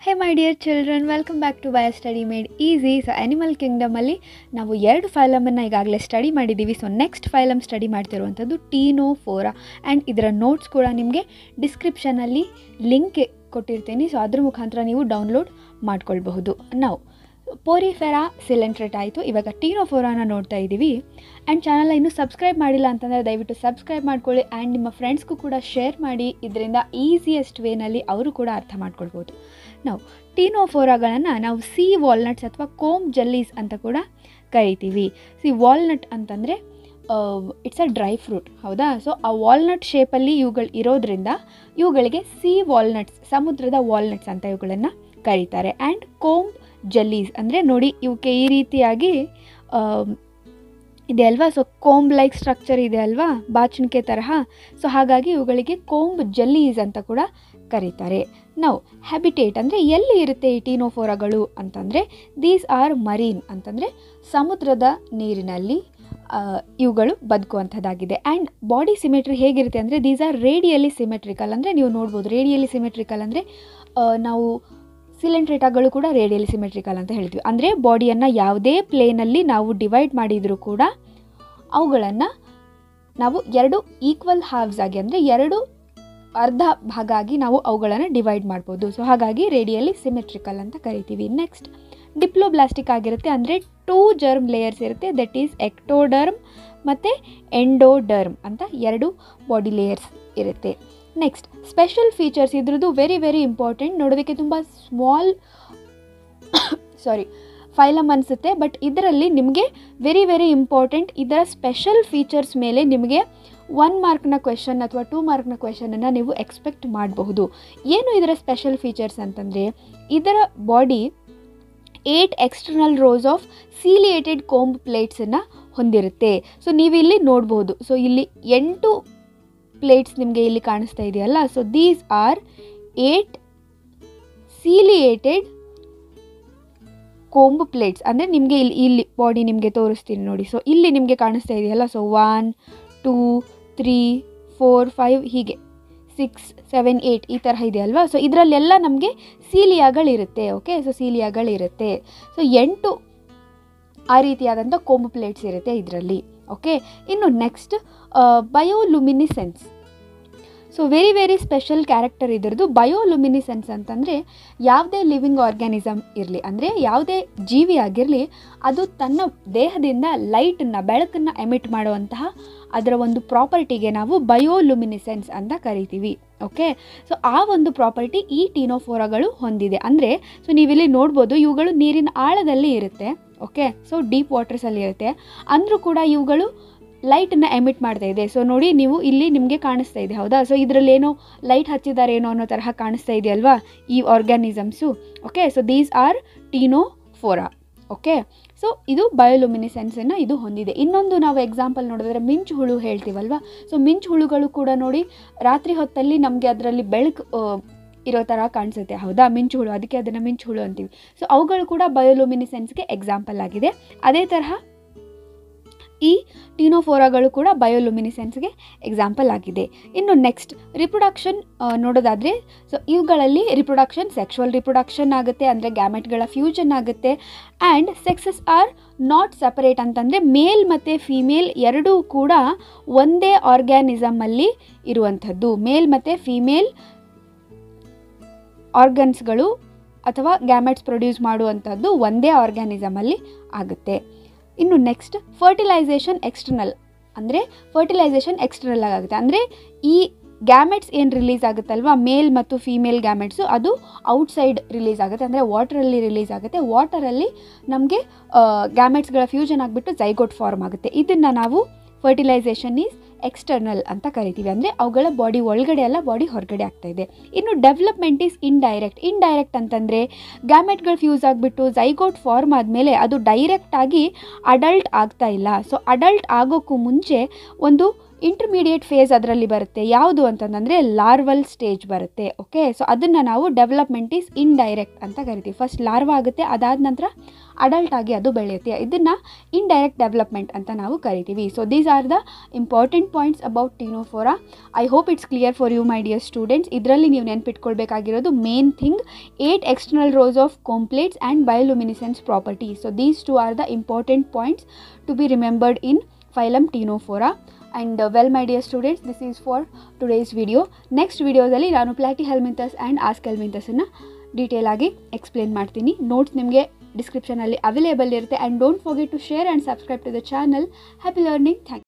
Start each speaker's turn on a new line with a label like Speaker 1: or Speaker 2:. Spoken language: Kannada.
Speaker 1: Hey my dear children, welcome back to bio study made easy. So animal ಕಿಂಗ್ಡಮಲ್ಲಿ ನಾವು 2 ಫೈಲಮನ್ನು ಈಗಾಗಲೇ ಸ್ಟಡಿ ಮಾಡಿದ್ದೀವಿ. ಸೊ ನೆಕ್ಸ್ಟ್ ಫೈಲಮ್ ಸ್ಟಡಿ ಮಾಡ್ತಿರುವಂಥದ್ದು ಟೀನೋಫೋರಾ ಆ್ಯಂಡ್ ಇದರ ನೋಟ್ಸ್ ಕೂಡ ನಿಮಗೆ ಡಿಸ್ಕ್ರಿಪ್ಷನಲ್ಲಿ ಲಿಂಕ್ ಕೊಟ್ಟಿರ್ತೀನಿ. ಸೊ ಅದ್ರ ಮುಖಾಂತರ ನೀವು ಡೌನ್ಲೋಡ್ ಮಾಡ್ಕೊಳ್ಬಹುದು. ನಾವು ಪೋರಿಫೆರಾ ಸಿಲೆಂಟ್ರೇಟ್ ಆಯಿತು, ಇವಾಗ ಟೀನೋಫೋರಾನ ನೋಡ್ತಾ ಇದ್ದೀವಿ. ಆ್ಯಂಡ್ ಚಾನಲ್ನ ಇನ್ನೂ ಸಬ್ಸ್ಕ್ರೈಬ್ ಮಾಡಿಲ್ಲ ಅಂತಂದರೆ ದಯವಿಟ್ಟು ಸಬ್ಸ್ಕ್ರೈಬ್ ಮಾಡ್ಕೊಳ್ಳಿ ಆ್ಯಂಡ್ ನಿಮ್ಮ ಫ್ರೆಂಡ್ಸ್ಗೂ ಕೂಡ ಶೇರ್ ಮಾಡಿ. ಇದರಿಂದ ಈಸಿಯೆಸ್ಟ್ ವೇನಲ್ಲಿ ಅವರು ಕೂಡ ಅರ್ಥ ಮಾಡ್ಕೊಳ್ಬೋದು. ನಾವು ಟೀನೋಫೋರಾಗಳನ್ನು ನಾವು ಸಿ ವಾಲ್ನಟ್ಸ್ ಅಥವಾ ಕೋಮ್ ಜೆಲ್ಲೀಸ್ ಅಂತ ಕೂಡ ಕರಿತೀವಿ. ವಾಲ್ನಟ್ ಅಂತಂದರೆ ಇಟ್ಸ್ ಅ ಡ್ರೈ ಫ್ರೂಟ್, ಹೌದಾ? ಸೊ ಆ ವಾಲ್ನಟ್ ಶೇಪಲ್ಲಿ ಇವುಗಳು ಇರೋದ್ರಿಂದ ಇವುಗಳಿಗೆ ಸಿ ವಾಲ್ನಟ್ಸ್, ಸಮುದ್ರದ ವಾಲ್ನಟ್ಸ್ ಅಂತ ಇವುಗಳನ್ನು ಕರೀತಾರೆ. ಆ್ಯಂಡ್ ಕೋಮ್ ಜೆಲ್ಲೀಸ್ ಅಂದರೆ ನೋಡಿ ಇವಕ್ಕೆ ಈ ರೀತಿಯಾಗಿ ಇದೆ ಅಲ್ವಾ, ಸೊ ಕೋಂಬ್ ಲೈಕ್ ಸ್ಟ್ರಕ್ಚರ್ ಇದೆ ಅಲ್ವಾ, ಬಾಚಣಿಕೆ ತರಹ. ಸೊ ಹಾಗಾಗಿ ಇವುಗಳಿಗೆ ಕೋಂಬ್ ಜೆಲ್ಲೀಸ್ ಅಂತ ಕೂಡ ಕರೀತಾರೆ. ನಾವು ಹ್ಯಾಬಿಟೇಟ್ ಅಂದರೆ ಎಲ್ಲಿ ಇರುತ್ತೆ ಈ ಟೀನೋಫೋರಾಗಳು ಅಂತಂದರೆ ದೀಸ್ ಆರ್ ಮರೀನ್, ಅಂತಂದರೆ ಸಮುದ್ರದ ನೀರಿನಲ್ಲಿ ಇವುಗಳು ಬದುಕುವಂಥದ್ದಾಗಿದೆ. ಆ್ಯಂಡ್ ಬಾಡಿ ಸಿಮೆಟ್ರಿ ಹೇಗಿರುತ್ತೆ ಅಂದರೆ ದೀಸ್ ಆರ್ ರೇಡಿಯಲಿ ಸಿಮೆಟ್ರಿಕಲ್. ಅಂದರೆ ನೀವು ನೋಡ್ಬೋದು ರೇಡಿಯಲಿ ಸಿಮೆಟ್ರಿಕಲ್ ಅಂದರೆ ನಾವು ಸಿಲೆಂಟ್ರೇಟಾಗಳು ಕೂಡ ರೇಡಿಯಲಿ ಸಿಮೆಟ್ರಿಕಲ್ ಅಂತ ಹೇಳ್ತೀವಿ. ಅಂದರೆ ಬಾಡಿಯನ್ನು ಯಾವುದೇ ಪ್ಲೇನಲ್ಲಿ ನಾವು ಡಿವೈಡ್ ಮಾಡಿದರೂ ಕೂಡ ಅವುಗಳನ್ನು ನಾವು 2 ಈಕ್ವಲ್ ಹಾವ್ಸ್ ಆಗಿ, ಅಂದರೆ 2 ಅರ್ಧ ಭಾಗ ಆಗಿ ನಾವು ಅವುಗಳನ್ನು ಡಿವೈಡ್ ಮಾಡ್ಬೋದು. ಸೊ ಹಾಗಾಗಿ ರೇಡಿಯಲಿ ಸಿಮೆಟ್ರಿಕಲ್ ಅಂತ ಕರಿತೀವಿ. ನೆಕ್ಸ್ಟ್ ಡಿಪ್ಲೋಬ್ಲಾಸ್ಟಿಕ್ ಆಗಿರುತ್ತೆ, ಅಂದರೆ 2 ಜರ್ಮ್ ಲೇಯರ್ಸ್ ಇರುತ್ತೆ. ದಟ್ ಈಸ್ ಎಕ್ಟೋಡರ್ಮ್ ಮತ್ತು ಎಂಡೋಡರ್ಮ್ ಅಂತ 2 ಬಾಡಿ ಲೇಯರ್ಸ್ ಇರುತ್ತೆ. ನೆಕ್ಸ್ಟ್ ಸ್ಪೆಷಲ್ ಫೀಚರ್ಸ್ ಇದ್ರದ್ದು ವೆರಿ ವೆರಿ ಇಂಪಾರ್ಟೆಂಟ್. ನೋಡೋದಕ್ಕೆ ತುಂಬ ಸ್ಮಾಲ್ ಫೈಲಮ್ ಅನಿಸುತ್ತೆ, ಬಟ್ ಇದರಲ್ಲಿ ನಿಮಗೆ ವೆರಿ ವೆರಿ ಇಂಪಾರ್ಟೆಂಟ್. ಇದರ ಸ್ಪೆಷಲ್ ಫೀಚರ್ಸ್ ಮೇಲೆ ನಿಮಗೆ 1 ಮಾರ್ಕ್ನ ಕ್ವೆಶನ್ ಅಥವಾ 2 ಮಾರ್ಕ್ನ ಕ್ವೆಶನನ್ನು ನೀವು ಎಕ್ಸ್ಪೆಕ್ಟ್ ಮಾಡಬಹುದು. ಏನು ಇದರ ಸ್ಪೆಷಲ್ ಫೀಚರ್ಸ್ ಅಂತಂದರೆ ಇದರ body 8 external rows of ciliated comb ಪ್ಲೇಟ್ಸನ್ನು ಹೊಂದಿರುತ್ತೆ. ಸೊ ನೀವು ಇಲ್ಲಿ ನೋಡ್ಬೋದು. ಸೊ ಇಲ್ಲಿ 8 ಪ್ಲೇಟ್ಸ್ ನಿಮಗೆ ಇಲ್ಲಿ ಕಾಣಿಸ್ತಾ ಇದೆಯಲ್ಲ. So these R 8 ciliated comb plates. ಅಂದರೆ ನಿಮಗೆ ಇಲ್ಲಿ ಬಾಡಿ ನಿಮಗೆ ತೋರಿಸ್ತೀನಿ ನೋಡಿ. ಸೊ ಇಲ್ಲಿ ನಿಮಗೆ ಕಾಣಿಸ್ತಾ ಇದೆಯಲ್ಲ. ಸೊ 1 2 3 4 5 ಹೀಗೆ 6 7 8 ಈ ತರಹ ಇದೆ ಅಲ್ವಾ. ಸೊ ಇದರಲ್ಲೆಲ್ಲ ನಮಗೆ ಸೀಲಿಯಾಗಳಿರುತ್ತೆ. ಓಕೆ, ಸೊ ಸೀಲಿಯಾಗಳಿರುತ್ತೆ. ಸೊ 8 ಆ ರೀತಿಯಾದಂಥ ಕೋಂಬ್ ಪ್ಲೇಟ್ಸ್ ಇರುತ್ತೆ ಇದರಲ್ಲಿ. ಓಕೆ, ಇನ್ನು next bioluminescence. So very very special character ಇದರದ್ದು. ಬಯೋಲುಮಿನಿಸೆನ್ಸ್ ಅಂತಂದರೆ ಯಾವುದೇ ಲಿವಿಂಗ್ ಆರ್ಗ್ಯಾನಿಸಮ್ ಇರಲಿ, ಅಂದರೆ ಯಾವುದೇ ಜೀವಿ ಆಗಿರಲಿ, ಅದು ತನ್ನ ದೇಹದಿಂದ ಲೈಟನ್ನು, ಬೆಳಕನ್ನು ಎಮಿಟ್ ಮಾಡುವಂತಹ ಅದರ ಒಂದು ಪ್ರಾಪರ್ಟಿಗೆ ನಾವು ಬಯೋಲುಮಿನಿಸೆನ್ಸ್ ಅಂತ ಕರಿತೀವಿ. ಓಕೆ, ಸೊ ಆ ಒಂದು ಪ್ರಾಪರ್ಟಿ ಈ ಟೀನೋಫೋರಾಗಳು ಹೊಂದಿದೆ. ಅಂದರೆ ಸೊ ನೀವಿಲ್ಲಿ ನೋಡ್ಬೋದು ಇವುಗಳು ನೀರಿನ ಆಳದಲ್ಲಿ ಇರುತ್ತೆ. ಓಕೆ, ಸೊ ಡೀಪ್ ವಾಟರ್ಸಲ್ಲಿ ಇರುತ್ತೆ. ಅಂದರೂ ಕೂಡ ಇವುಗಳು ಲೈಟನ್ನು ಎಮಿಟ್ ಮಾಡ್ತಾ ಇದೆ. ಸೊ ನೋಡಿ ನೀವು ಇಲ್ಲಿ ನಿಮಗೆ ಕಾಣಿಸ್ತಾ ಇದೆ, ಹೌದಾ? ಸೊ ಇದರಲ್ಲೇನೋ ಲೈಟ್ ಹಚ್ಚಿದ್ದಾರೇನೋ ಅನ್ನೋ ತರಹ ಕಾಣಿಸ್ತಾ ಇದೆಯಲ್ವಾ ಈ organisms. Okay, so these R Ctenophora. Okay, so ಇದು ಬಯೋಲುಮಿನಿಸೆನ್ಸನ್ನು ಇದು ಹೊಂದಿದೆ. ಇನ್ನೊಂದು ನಾವು ಎಕ್ಸಾಂಪಲ್ ನೋಡಿದ್ರೆ ಮಿಂಚು ಹುಳು ಹೇಳ್ತೀವಲ್ವ. ಸೊ ಮಿಂಚು ಹುಳುಗಳು ಕೂಡ ನೋಡಿ ರಾತ್ರಿ ಹೊತ್ತಲ್ಲಿ ನಮಗೆ ಅದರಲ್ಲಿ ಬೆಳಕು ಇರೋ ಥರ ಕಾಣಿಸುತ್ತೆ, ಹೌದಾ? ಮಿಂಚು ಹುಳು, ಅದಕ್ಕೆ ಅದನ್ನು ಮಿಂಚು ಹುಳು ಅಂತೀವಿ. ಸೊ ಅವುಗಳು ಕೂಡ ಬಯೋಲುಮಿನಿಸೆನ್ಸ್ಗೆ ಎಕ್ಸಾಂಪಲ್ ಆಗಿದೆ. ಅದೇ ತರಹ ಈ ಟೀನೋಫೋರಾಗಳು ಕೂಡ ಬಯೋಲುಮಿನಿಸೆನ್ಸ್ಗೆ ಎಕ್ಸಾಂಪಲ್ ಆಗಿದೆ. ಇನ್ನು ನೆಕ್ಸ್ಟ್ ರಿಪ್ರೊಡಕ್ಷನ್ ನೋಡೋದಾದರೆ, ಸೊ ಇವುಗಳಲ್ಲಿ ರಿಪ್ರೊಡಕ್ಷನ್ ಸೆಕ್ಷುವಲ್ ರಿಪ್ರೊಡಕ್ಷನ್ ಆಗುತ್ತೆ, ಅಂದರೆ ಗ್ಯಾಮೆಟ್ಗಳ ಫ್ಯೂಷನ್ ಆಗುತ್ತೆ. And sexes are not separate, ಅಂತಂದರೆ ಮೇಲ್ ಮತ್ತು ಫೀಮೇಲ್ ಎರಡೂ ಕೂಡ ಒಂದೇ ಆರ್ಗ್ಯಾನಿಸಮಲ್ಲಿ ಇರುವಂಥದ್ದು. ಮೇಲ್ ಮತ್ತು ಫೀಮೇಲ್ ಆರ್ಗನ್ಸ್ಗಳು ಅಥವಾ ಗ್ಯಾಮೆಟ್ಸ್ ಪ್ರೊಡ್ಯೂಸ್ ಮಾಡುವಂಥದ್ದು ಒಂದೇ ಆರ್ಗ್ಯಾನಿಸಮಲ್ಲಿ ಆಗುತ್ತೆ. ಇನ್ನು ನೆಕ್ಸ್ಟ್ ಫರ್ಟಿಲೈಸೇಷನ್ ಎಕ್ಸ್ಟರ್ನಲ್, ಅಂದರೆ ಫರ್ಟಿಲೈಸೇಷನ್ ಎಕ್ಸ್ಟರ್ನಲ್ ಆಗುತ್ತೆ. ಅಂದರೆ ಈ ಗ್ಯಾಮೆಟ್ಸ್ ಏನು ರಿಲೀಸ್ ಆಗುತ್ತಲ್ವ, ಮೇಲ್ ಮತ್ತು ಫೀಮೇಲ್ ಗ್ಯಾಮೆಟ್ಸು, ಅದು ಔಟ್ಸೈಡ್ ರಿಲೀಸ್ ಆಗುತ್ತೆ, ಅಂದರೆ ವಾಟರಲ್ಲಿ ರಿಲೀಸ್ ಆಗುತ್ತೆ. ವಾಟರಲ್ಲಿ ನಮಗೆ ಗ್ಯಾಮೆಟ್ಸ್ಗಳ ಫ್ಯೂಷನ್ ಆಗಿಬಿಟ್ಟು ಝೈಗೋಟ್ ಫಾರ್ಮ್ ಆಗುತ್ತೆ. ಇದನ್ನು ನಾವು ಫರ್ಟಿಲೈಸೇಷನ್ ಈಸ್ ಎಕ್ಸ್ಟರ್ನಲ್ ಅಂತ ಕರಿತೀವಿ. ಅಂದರೆ ಅವುಗಳ ಬಾಡಿ ಒಳಗಡೆ ಅಲ್ಲ, ಬಾಡಿ ಹೊರಗಡೆ ಆಗ್ತಾ ಇದೆ. ಇನ್ನು ಡೆವಲಪ್ಮೆಂಟ್ ಈಸ್ ಇಂಡೈರೆಕ್ಟ್ ಅಂತಂದರೆ ಗ್ಯಾಮೆಟ್ಗಳು ಫ್ಯೂಸ್ ಆಗಿಬಿಟ್ಟು ಝೈಗೋಟ್ ಫಾರ್ಮ್ ಆದಮೇಲೆ ಅದು ಡೈರೆಕ್ಟಾಗಿ ಅಡಲ್ಟ್ ಆಗ್ತಾ ಇಲ್ಲ. ಸೊ ಅಡಲ್ಟ್ ಆಗೋಕ್ಕೂ ಮುಂಚೆ ಒಂದು ಇಂಟರ್ಮೀಡಿಯೇಟ್ ಫೇಸ್ ಅದರಲ್ಲಿ ಬರುತ್ತೆ, ಯಾವುದು ಅಂತಂದರೆ ಲಾರ್ವಲ್ ಸ್ಟೇಜ್ ಬರುತ್ತೆ. ಓಕೆ, ಸೊ ಅದನ್ನು ನಾವು ಡೆವಲಪ್ಮೆಂಟ್ ಈಸ್ ಇಂಡೈರೆಕ್ಟ್ ಅಂತ ಕರಿತೀವಿ. ಫಸ್ಟ್ ಲಾರ್ವಾ ಆಗುತ್ತೆ, ಅದಾದ ನಂತರ ಅಡಲ್ಟ್ ಆಗಿ ಅದು ಬೆಳೆಯುತ್ತೆ. ಇದನ್ನು ಇಂಡೈರೆಕ್ಟ್ ಡೆವಲಪ್ಮೆಂಟ್ ಅಂತ ನಾವು ಕರಿತೀವಿ. So these are the important points about Ctenophora. I hope it's clear for you my dear students. ಇದರಲ್ಲಿ ನೀವು ನೆನ್ಪಿಟ್ಕೊಳ್ಬೇಕಾಗಿರೋದು main thing 8 external rows of comb plates and bioluminescence properties. So these two are the important points to be remembered in phylum Ctenophora. And well, my dear students, this is for today's video. Next videosali ನಾನು ಪ್ಲಾಟಿಹೆಲ್ಮಿಂಥಸ್ ಆ್ಯಂಡ್ ಆಸ್ಕೆಲ್ಮಿಂಥಸನ್ನು ಡೀಟೇಲ್ ಆಗಿ ಎಕ್ಸ್ಪ್ಲೇನ್ ಮಾಡ್ತೀನಿ. ನೋಟ್ಸ್ ನಿಮಗೆ ಡಿಸ್ಕ್ರಿಪ್ಷನಲ್ಲಿ ಅವೈಲೇಬಲ್ ಇರುತ್ತೆ. And don't forget to share and subscribe to the channel. Happy learning. Thank